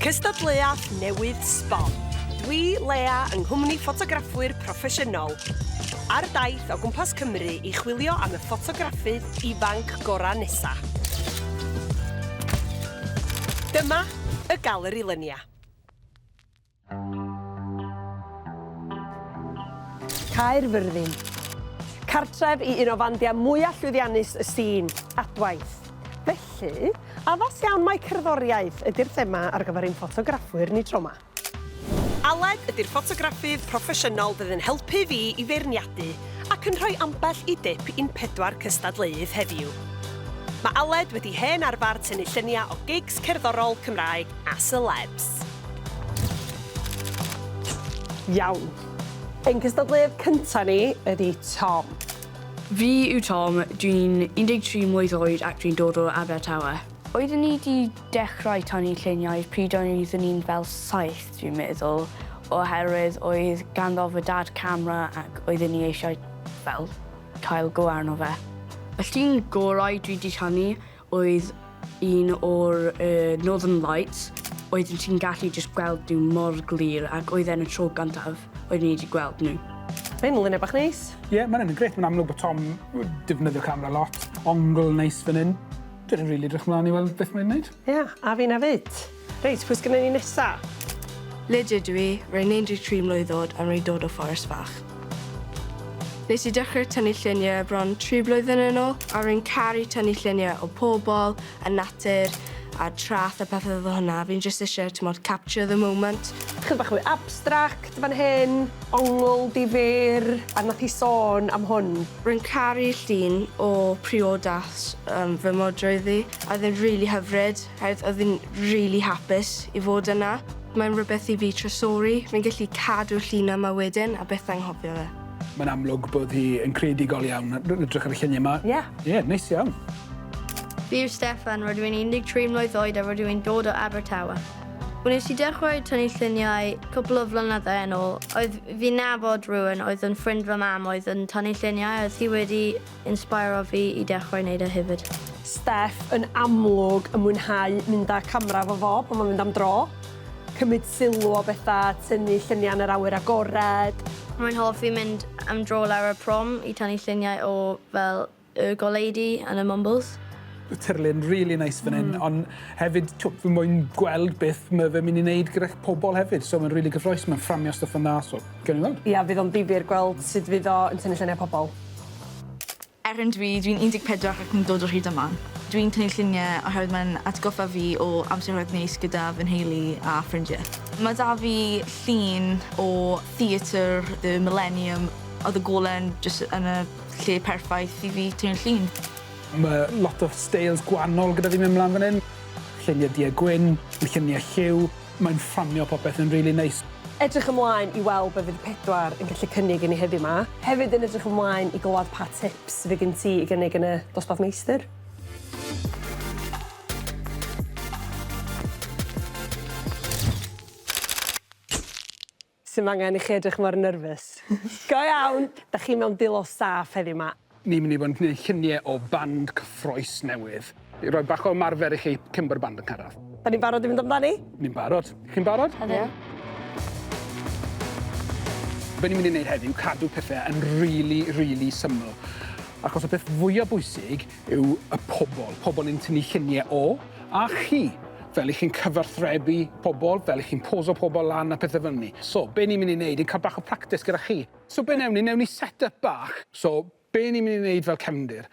Cystadleuaeth newydd sbon. Dwi, Leah, yng nghwmni ffotograffwyr proffesiynol. Ar daith o gwmpas Cymru i chwilio am y ffotograffydd ifanc gorau nesa. Dyma y Galeri Luniau. Nghaerfyrddin. Cartref i un o fandiau mwyaf llwyddiannus y sîn, adwaith. Felly, addas iawn mae cerddoriaeth ydy'r thema ar gyfer ein ffotograffwyr ni tro yma. Aled ydy'r ffotograffydd proffesiynol fydd yn helpu fi i feirniadu ac yn rhoi ambell i dip i'n 4 cystadleuaeth heddiw. Mae Aled wedi hen arfer tynnu lluniau o gigs cerddorol Cymraeg a celebs. Iawn. Ein cystadleuaeth cyntaf ni ydy Tom. Fi yw Tom, dwi'n 13 mlwydd oed ac dwi'n dod o Abertawe. Oeddwn ni wedi dechrau tynnu lluniau pryd oeddwn ni'n fel 7, dwi'n meddwl, oherwydd oedd ganddo fy dad camera ac oeddwn ni eisiau fel cael go arno fe. Y llun gorau dwi wedi tynnu oedd un o'r Northern Lights. Oeddwn ti'n gallu just gweld nhw mor glir ac oedd e'n y tro gyntaf oeddwn ni wedi gweld nhw. Mae'n luniau bach neis. Ie, mae'n grêt. Mae'n amlwg bod Tom defnyddio camera lot. Ongl neis fan hyn. Dwi'n rili edrych mlaen i weld beth mae'n gwneud. Ie, a fi'n hefyd. Reit, pwy sgynnu ni nesa? Lydia dwi, rwy'n 13 mlwydd oed a rwy'n dod o Fforest Fach. Nes i dechrau tynnu lluniau bron 3 blwyddyn yn ôl, a rwy'n caru tynnu lluniau o pobl, y natur, a trath a pethau fel hwnna. Fi'n just eisiau, capture the moment. Chydig bach mwy abstract fan hyn, ongl difyr, a nath i sôn am hwn. Rwy'n caru llun o priodas fy modrwyddi, a oedd e'n rili hyfryd, oedd e'n rili hapus i fod yna. Mae'n rhywbeth i fi trysori, fi'n gallu cadw llun yma wedyn a beth anghofio fe. Mae'n amlwg bod hi yn creadigol iawn, edrych ar y lluniau yma. Ie, neis iawn. Fi yw Steffan, rydw i'n 13 mlwydd oed a rydw i'n dod o Abertawe. Wnes i dechrau tynnu lluniau cwbl o flynyddau yn ôl. Oedd fi'n nabod rhywun oedd yn ffrind fy mam oedd yn tynnu lluniau, oedd hi wedi inspiro fi i dechrau wneud e hefyd. Steff yn amlwg yn mwynhau mynd â camera fo fo pan mae'n mynd am dro. Cymryd sylw o bethau, tynnu lluniau yn yr awyr agored. Rwy'n hoffi mynd am dro lawr y prom i tynnu lluniau o fel y goleidi yn y mumbles. Tirlun rili neis fan hyn, ond hefyd fi moyn gweld beth mae fe'n mynd i wneud gyda'r pobl hefyd, so mae'n rili gyffroes, mae'n fframio stuff yn dda, so gawn ni weld. Ia, fydd o'n difyr gweld sut fydd o yn tynnu lluniau pobl. Dwi'n 14 ac yn dod o'r hyd yma. Dwi'n tynnu lluniau oherwydd mae'n atgoffa fi o amseroedd neis gyda fy nheulu a ffrindiau. Mae da fi llun o theatr, the Millennium, oedd y golen jyst yn y lle perffaith i fi tynnu llun. Mae lot o styles gwannol gyda fi mynd mlaen fan hyn. Lluniau du gwyn, lluniau lliw. Mae'n fframio popeth yn rili neis. Edrych ymlaen i weld be fydd 4 yn gallu cynnig i ni heddiw yma. Hefyd yn edrych ymlaen i glywed pa tips fydd gen ti i gynnig yn y dosbarth meistr. Sy'n angen i chi edrych mor nerfus. Go iawn! Da chi mewn dilo saff heddiw yma. Ni'n mynd i fod yn gwneud lluniau o band cyffroes newydd. I roi bach o ymarfer i chi cyn bod y band yn cyrraedd. Da ni'n barod i fynd amdani? Ni'n barod. Chi'n barod? Ydw. Be ni'n mynd i wneud heddiw, cadw pethau yn rili syml. Achos y peth fwyaf bwysig yw y pobl ni'n tynnu lluniau o, a chi. Fel i chi'n cyfarthrebu pobl, fel i chi'n poso pobl lan a pethau fel ni. So, be ni'n mynd i wneud, i'n cael bach o practis gyda chi. So, be newn ni set-up bach. So, be ni'n mynd i wneud fel cefndir?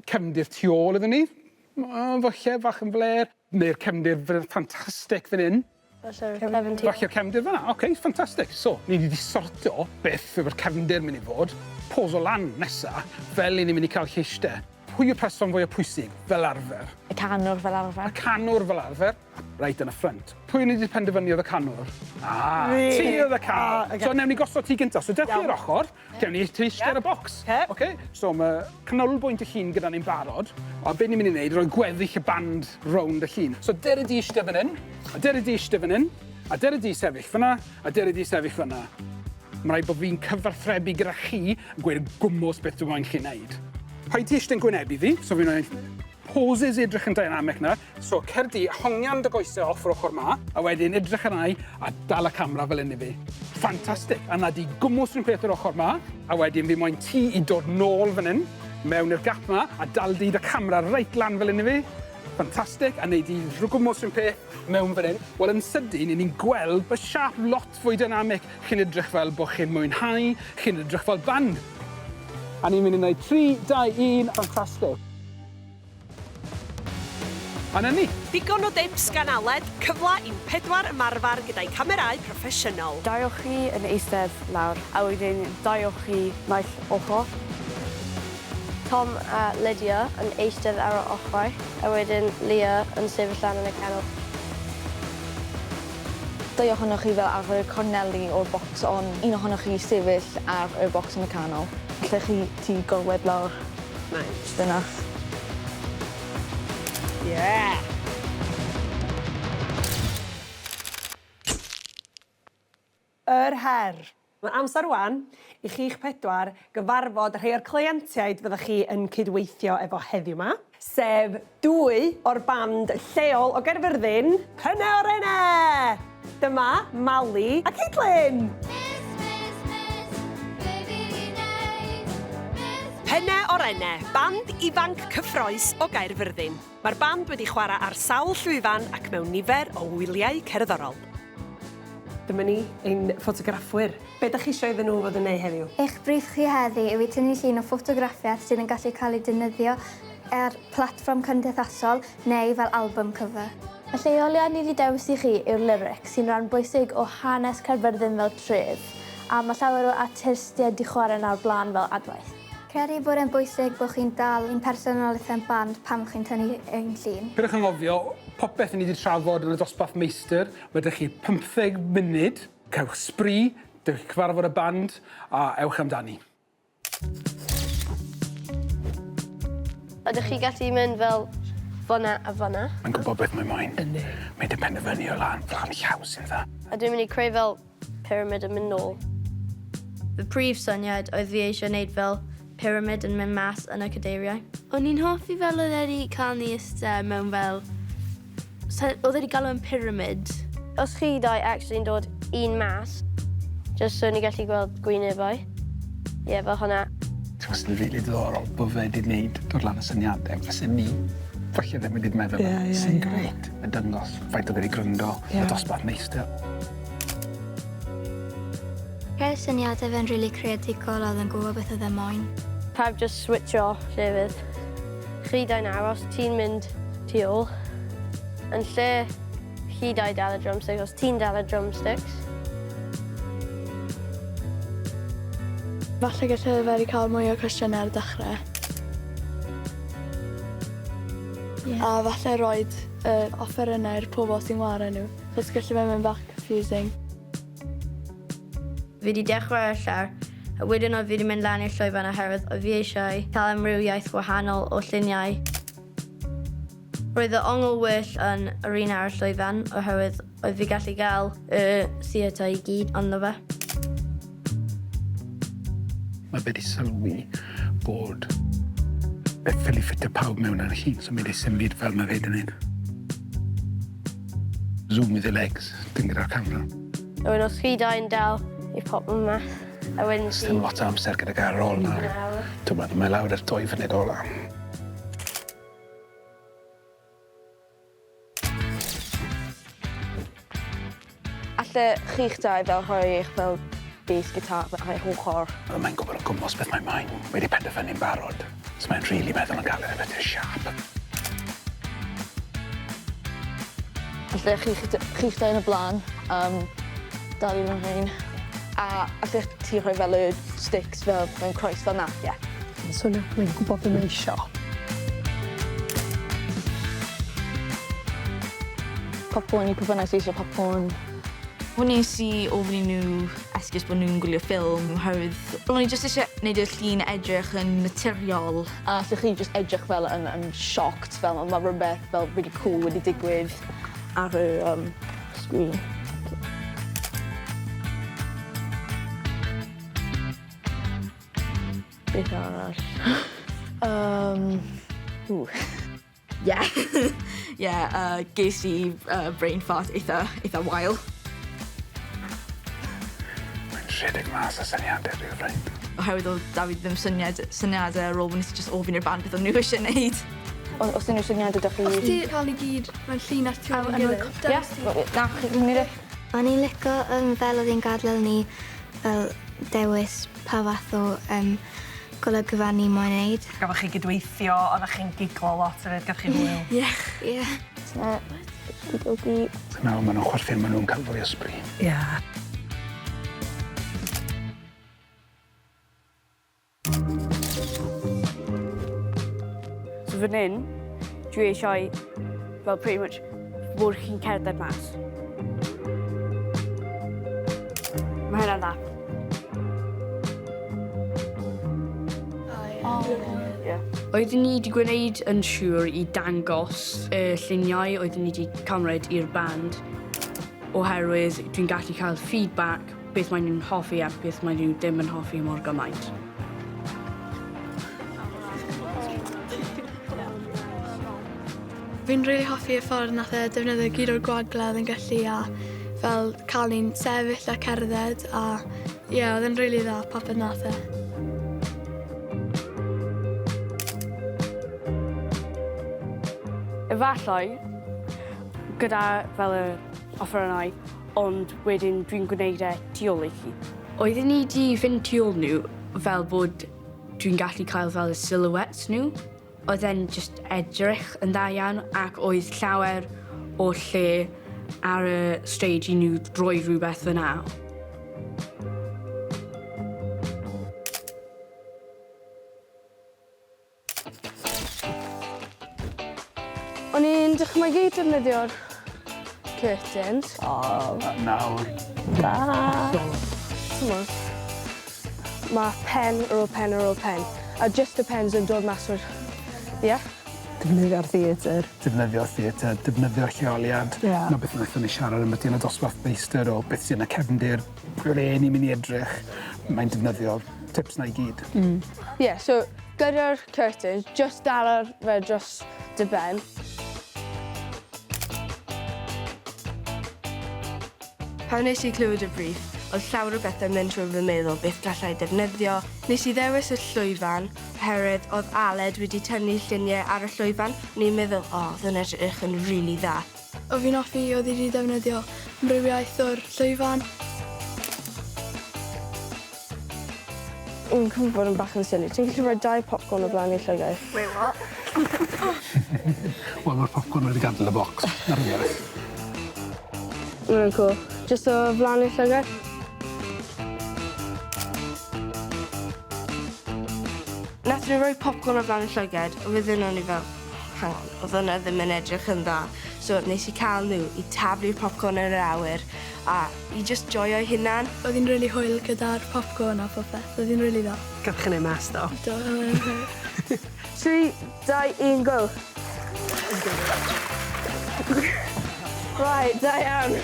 Cefndir tu ôl iddyn ni, falle fach yn fler, neu'r cefndir ffantastig fan hyn. Falle'r cefndir fan'na, oce, ffantastig. So, ni wedi sortio beth yw'r cefndir mynd i fod, poso lan nesa, fel i ni'n mynd i cael lleistau. Pwy yw'r person fwyaf pwysig fel arfer? Y canwr fel arfer. Y canwr fel arfer, reit yn y ffrynt. Pwy ni wedi penderfynu oedd y canwr? Ti oedd y canwr. So, newn ni gosod ti gyntaf. So, dewch i'r ochr, gewn ni ti eistedd y bocs. So, mae canolbwynt y llun gyda ni'n barod. A be ni'n mynd i wneud, roi gweddill y band rownd y llun. So, dere di eistedd fan hyn, a dere di eistedd fan hyn, a dere di sefyll fan'na, a dere di sefyll fan'na. Mae rhaid bod fi'n cyfarthrebu gyda chi yn gweud gwmws beth dwi'n moyn chi wneud. Paid ti eistedd yn gwynebu fi, so fi'n poses edrych yn dynamic na. So, cer di, hongian dy goesau off o'r ochr ma, a wedyn edrych yn ai a dal y camera fel hyn I fi. Ffantastig. A na di gwmws rhywun peth o'r ochr ma, a wedyn fi moyn ti I dod nôl fan hyn, mewn i'r gap ma, a dal di dy camera reit lan fel hyn I fi. Ffantastig. A neud I gwmws rhywun peth mewn fan hyn. Wel, yn sydyn, ni'n gweld bod siap lot fwy dynamic. Chi'n edrych fel bod chi'n mwynhau, chi'n edrych fel band. A ni'n mynd I wneud 3, 2, 1, ffantastig. A na ni. Digon o dips gan Aled, cyfla i'n 4 ymarfer gyda'i camerâu proffesiynol. Daiwch chi yn eistedd lawr, a wedyn daiwch chi naill ochr. Tom a Lydia yn eistedd ar y ochrau, a wedyn Leah yn sefyll lan yn y canol. Dau ohonoch chi fel ar y corneli o'r bocs, ond un ohonoch chi sefyll ar y bocs yn y canol. Lle chi ti gorwedd lawr. Nice. Dyna. Yeah! Yr her. Mae'n amser rwan I chi'ch 4 gyfarfod rhai o'r cleientiaid fyddwch chi yn cydweithio efo heddiw ma, sef 2 o'r band lleol o Nghaerfyrddin, Penne o'r Enne! Dyma Mali a Caitlin! Penne o'r Enne, band ifanc cyffroes o Nghaerfyrddin. Mae'r band wedi chwarae ar sawl llwyfan ac mewn nifer o wyliau cerddorol. Dyma ni, ein ffotograffwyr. Be ydych chi eisiau iddyn nhw fod yn neud heddiw? Eich briff chi heddi yw I tynnu llun o ffotograffiad sydd yn gallu cael ei defnyddio ar platfform cymdeithasol neu fel album cover. Y lleoliad ni wedi dewis I chi yw'r lyric sy'n rhan bwysig o hanes Nghaerfyrddin fel tref, a mae llawer o artistiaid wedi chwarae nawr blaen fel adwaith. Credu bod e'n bwysig bod chi'n dal un personolaeth yn band pam chi'n tynnu ein llun. Pidwch yn ngofio, popeth ni wedi trafod yn y dosbarth meistr, wedych chi 15 munud, cewch sbri, dewch cyfarfod y band, a ewch amdani. Ydych chi gallu mynd fel fyna a fyna? Mae'n gwybod beth mae'n moyn. Mae'n depend fyny o lan, flan llaw sy'n dda. A dwi'n mynd I creu fel pyramid yn mynd nôl. Fy prif syniad oedd fi eisiau gwneud fel pyramid yn mynd mas yn y cadeiriau. O'n i'n hoffi fel oedd wedi cael ni ystod mewn fel... Oedd wedi galw yn pyramid. Os chi dau actually'n dod un mas, just so ni gallu gweld gwynebau. Ie, fel hwnna. Ti'n rili diddorol bod fe wedi gwneud dod lan y syniadau, fysen ni falle ddim wedi meddwl sy'n gret y dyngos faint o wedi gryndo y dosbarth meistr. Rhaid syniadau fe'n rili creadigol oedd yn gwybod beth oedd e moyn. Pawb just switch off llefydd. Chi dau'n aros, ti'n mynd tu ôl. Yn lle chi dau dal y drumsticks, os ti'n dal y drumsticks. Falle gallai wedi cael mwy o cwestiynau ar y dechrau. A falle roed offerynnau i'r pobl sy'n wario nhw. Chos gallai fe mynd bach confusing. Fi wedi dechrau y llawr, a wedyn oedd fi wedi mynd lan i'r llwyfan oherwydd oedd fi eisiau cael amrywiaeth wahanol o lluniau. Roedd y ongl well yn yr un ar y llwyfan oherwydd oedd fi gallu gael y theatr I gyd ond fe. Mae wedi sylwi bod beth ffili ffitio pawb mewn ar y llun, so mae wedi symud fel mae fe wedi gwneud. Zoom with the legs, dim gyda'r camera. A wedyn os chi dau'n dal I pop yn mas. A wedyn ti... Dim lot o amser gyda gael rôl na. Dwi'n meddwl mae lawr ar 2 funud ola. Alle chi'ch dau fel rhoi eich fel bass gitar fel eich ochr. Mae'n gwybod yn gwmpas beth mae'n moyn. Wedi penderfynu'n barod. So mae'n rili meddwl yn gael ei bethau siap. Alle chi'ch dau yn y blaen, dal I mewn rhain. A allech ti rhoi fel y sticks fel mewn croes fel na, ie. So mae'n gwybod beth mae'n eisiau. Popcorn I pwy bynnag sy'n eisiau popcorn. Hwn nes I ofyn I nhw esgus bod nhw'n gwylio ffilm oherwydd o'n I jyst eisiau gwneud y llun edrych yn naturiol. A allech chi jyst edrych fel yn shocked fel mae rhywbeth fel really cool wedi digwydd ar y sgrin. Beth arall? Yeah. Yeah, ges I brain fart eitha wael. Mae'n rhedeg mas y syniadau rhywbryd. Oherwydd oedd David ddim syniadau ar ôl bod nes i just ofyn i'r band beth o'n nhw eisiau gwneud. Os ydyn nhw syniadau ydych chi... Os ti cael ei gyd mewn llun at tu ôl yn gilydd? Na, chi'n gwneud e? O'n i'n licio fel oedd hi'n gadael ni fel dewis pa fath o golygfa ni moyn wneud. Gafo chi gydweithio, oeddech chi'n giglo lot yn edrych chi hwyl. Ie. Ti'n meddwl, maen nhw'n chwerthin, maen nhw'n cael fwy ysbryd. Ia. So fan hyn, dwi eisiau, fel pretty much, bod chi'n cerdded mas. Mae hynna'n dda. Oeddwn ni wedi gwneud yn siŵr i dangos y lluniau oeddwn ni wedi cymryd i'r band oherwydd dwi'n gallu cael feedback beth maen nhw'n hoffi a beth maen nhw ddim yn hoffi mor gymaint. Fi'n rili hoffi y ffordd nath e defnyddio gyd o'r gwagledd yn gallu a fel cael ni'n sefyll a cerdded a ie, oedd e'n rili dda popeth nath e. Efallai, gyda fel y offerynnau, ond wedyn dwi'n gwneud e tu ôl i chi. Oeddwn ni wedi fynd tu ôl nhw fel bod dwi'n gallu cael fel y silhouettes nhw. Oedd e'n just edrych yn dda iawn ac oedd llawer o lle ar y stage i nhw droi rhywbeth fyna. O'n i'n dychmygu defnyddio'r curtains. Nawr. Mae pen ar ôl pen ar ôl pen. A just y pens yn dod mas o'r... Ie? Defnyddio'r theatr. Defnyddio'r theatr, defnyddio'r lleoliad. Ie. Na beth wnaethon ni siarad am ydy yn y dosbarth feistr o beth sy'n y cefndir, ble ni'n mynd i edrych. Mae'n defnyddio tips na i gyd. Ie, so gyda'r curtains, just dal fe dros dy ben. Pan nes i clywed y brief, oedd llawer o bethau'n mynd trwy fy meddwl beth gallai defnyddio. Nes i ddewis y llwyfan, oherwydd oedd Aled wedi tynnu lluniau ar y llwyfan. Ni'n meddwl, oedd yn edrych yn rili dda. O fi'n hoffi oedd hi wedi defnyddio amrywiaeth o'r llwyfan. Yn cymryd bod yn bach yn silly. Ti'n gallu rhoi 2 popcorn o flaen i'r llygau? Wait, what? Wel, mae'r popcorn wedi gadael y bocs. Na rhywbeth. Mae'n cool. Just o flaen i'r llygau? Nath ni roi popcorn o flaen y llyged, a wedyn o'n i fel, hang on, oedd hwnna ddim yn edrych yn dda. So nes i cael nhw i tablu'r popcorn yn yr awyr, a i just joio'i hunan. Oedd hi'n rili hwyl gyda'r popcorn a popeth. Oedd hi'n rili dda. Gaf chi'n ei mas do. 3, 2, 1, go. Right, da iawn.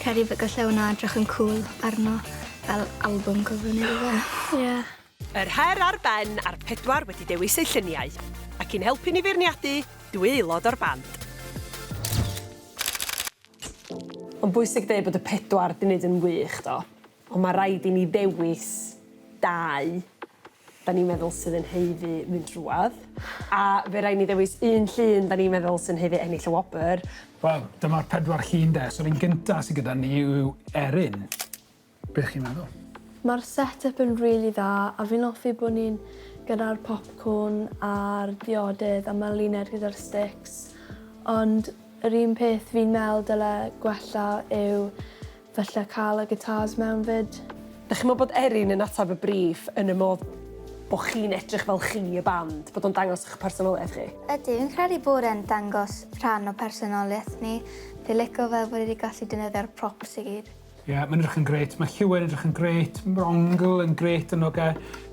Credu bod gallai hwnna edrych yn cool arno fel album cover neu rhywbeth. Ie. Yr her ar ben a'r 4 wedi dewis eu lluniau, ac i'n helpu ni feirniadu, dwi aelod o'r band. Ond bwysig dweud bod y 4 di wneud yn wych, do. Ond mae rhaid i ni ddewis 2, da ni'n meddwl sydd yn heiddi mynd drwad. A fe rhaid ni ddewis 1 llun da ni'n meddwl sy'n heiddi ennill y wobr. Wel, dyma'r 4 llun de. So, un gyntaf sydd gyda ni yw Erin. Beth chi'n meddwl? Mae'r set-up yn rili dda, a fi'n hoffi bod ni'n gyda'r popcorn a'r diodydd a mae luned gyda'r sticks. Ond yr un peth fi'n meddwl dyle gwella yw falle cael y gitars mewn fyd. Dych chi'n meddwl bod Erin yn atab y brief yn y modd bod chi'n edrych fel chi y band, bod o'n dangos eich personoliaeth chi? Ydy, fi'n credu bod e'n dangos rhan o personoliaeth ni. Fi'n licio fel bod wedi gallu defnyddio'r props i gyd. Ie, mae'n edrych yn greit. Mae Hywyn yn edrych yn greit. Mae'r ongl yn greit yn oge.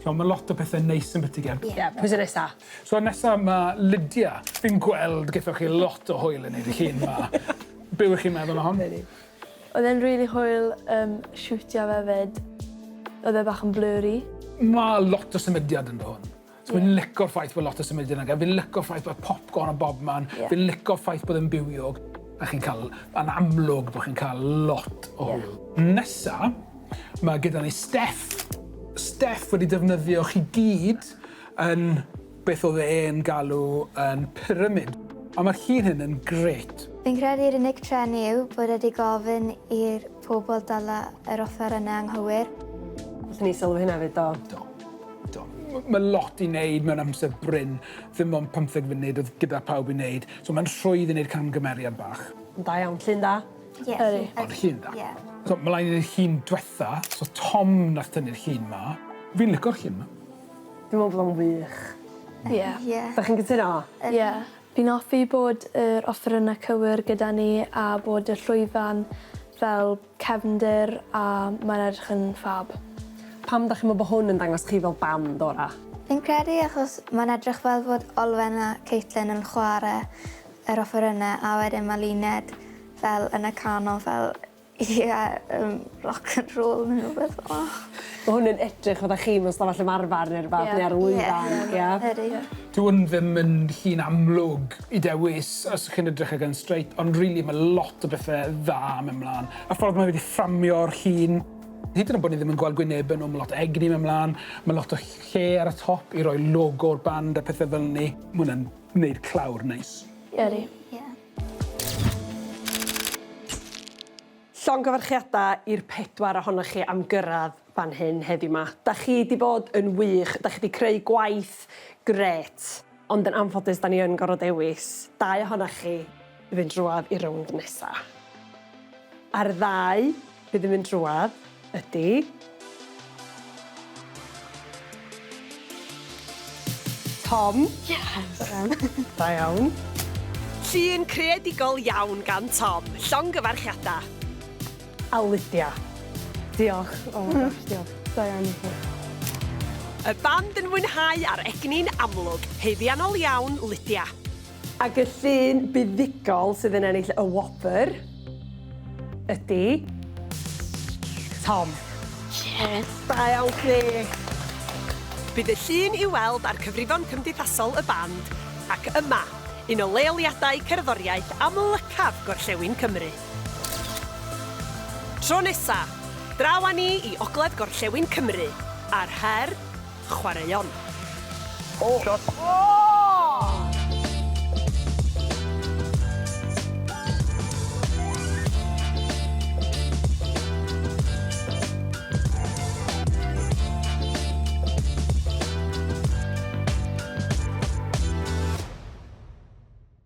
Mae lot o bethau neis yn beth i gen. Ie, pwy sy'n nesa? So nesaf mae Lydia. Fi'n gweld gaethoch chi lot o hwyl yn ei llun yma. Be wych chi'n meddwl o hon? Oedd e'n rili hwyl siwtio fe fyd. Oedd e bach yn blurry. Mae lot o symudiad yn hwn. So fi'n licio'r ffaith bod lot o symudiad yna, fi'n licio'r ffaith bod popcorn a bobman, fi'n licio'r ffaith bod yn bywiog, a chi'n cael, yn amlwg bod chi'n cael lot o hwyl. Nesa, mae gyda ni Steff. Steff wedi defnyddio chi gyd yn beth oedd e'n galw yn pyramid. A mae'r llun hyn yn gret. Fi'n credu'r unig tren yw bod wedi gofyn i'r pobl dala yr offer yna anghywir. Allwn ni sylwi hynna fyd, do? Do. Mae lot i wneud mewn amser bryn, ddim ond 15 funud oedd gyda pawb i wneud. So mae'n rhwydd i wneud camgymeriad bach. Da iawn, llun da? Ie. Ond llun da. Ie. So mae lain i'r llun diwetha, so Tom nath tynnu'r llun ma. Fi'n licio'r llun ma. Dwi'n meddwl bod o'n wych. Ie. Da chi'n cytuno? Ie. Fi'n hoffi bod yr offerynnau cywir gyda ni a bod y llwyfan fel cefndir a mae'n edrych yn ffab. Pam da chi'n meddwl bod hwn yn dangos chi fel band ora? Fi'n credu achos mae'n edrych fel bod Olwen a Caitlin yn chwarae yr offerynnau a wedyn mae Luned fel yn y canol fel rock and roll neu rhywbeth. Mae hwn yn edrych fod chi mewn stafell ymarfer neu'r fath neu ar lwyfan. Dyw hwn ddim yn llun amlwg i dewis os chi'n edrych ag yn straight, ond rili mae lot o bethau dda mewn mlaen. A ffordd mae wedi fframio'r llun, hyd yn oed bod ni ddim yn gweld gwynebau nhw, mae lot o egni mewn mlaen, mae lot o lle ar y top i roi logo'r band a pethau fel ni. Mae hwnna'n gwneud clawr neis. Ieri. Llongyfarchiadau i'r 4 ohonoch chi am gyrraedd fan hyn heddiw yma. Da chi wedi bod yn wych, da chi wedi creu gwaith gret, ond yn anffodus da ni yn gorfod dewis 2 ohonoch chi i fynd drwad i rownd nesaf. A'r 2 bydd yn mynd drwad ydy... Tom. Da iawn. Llun creadigol iawn gan Tom. Llongyfarchiadau. A Lydia. Diolch. Diolch. Da iawn. Y band yn mwynhau ar egni'n amlwg, heiddiannol iawn Lydia. Ac y llun buddigol sydd yn ennill y Whopper ydy... Tom. Yes. Da iawn chdi. Bydd y llun i'w weld ar cyfrifon cymdeithasol y band ac yma, un o leoliadau cerddoriaeth amlycaf Gorllewin Cymru. Tro nesa, draw â ni i ogledd Gorllewin Cymru, a'r her chwaraeon.